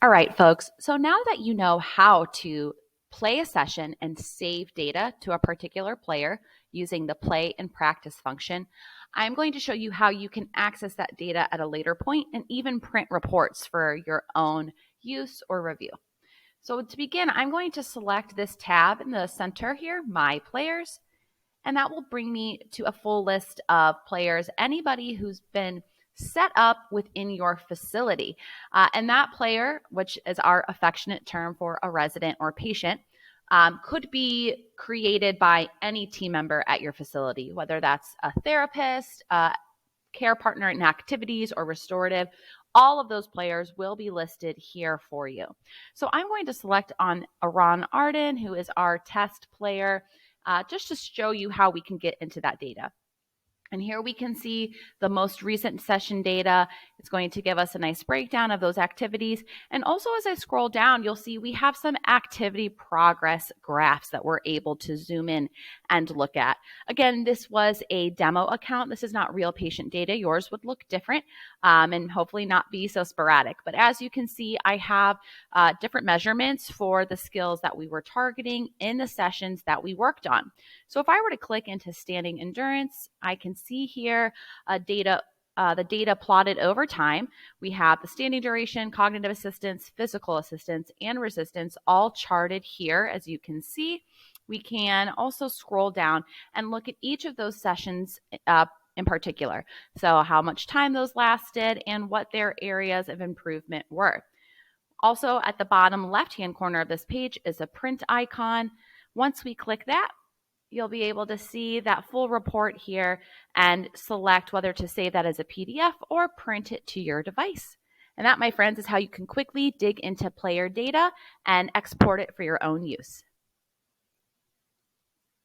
All right, folks. So now that you know how to play a session and save data to a particular player using the play and practice function, I'm going to show you how you can access that data at a later point and even print reports for your own use or review. So to begin, I'm going to select this tab in the center here, My Players, and that will bring me to a full list of players, anybody who's been set up within your facility. And that player, which is our affectionate term for a resident or patient, could be created by any team member at your facility, whether that's a therapist, care partner in activities, or restorative. All of those players will be listed here for you. So I'm going to select on Aron Arden, who is our test player, just to show you how we can get into that data. And here we can see the most recent session data. It's going to give us a nice breakdown of those activities. And also as I scroll down, you'll see we have some activity progress graphs that we're able to zoom in and look at. Again, this was a demo account. This is not real patient data. Yours would look different and hopefully not be so sporadic. But as you can see, I have different measurements for the skills that we were targeting in the sessions that we worked on. So if I were to click into standing endurance, I can see here the data plotted over time. We have the standing duration, cognitive assistance, physical assistance, and resistance all charted here, as you can see. We can also scroll down and look at each of those sessions in particular. So how much time those lasted and what their areas of improvement were. Also, at the bottom left-hand corner of this page is a print icon. Once we click that, you'll be able to see that full report here and select whether to save that as a PDF or print it to your device. And that, my friends, is how you can quickly dig into player data and export it for your own use.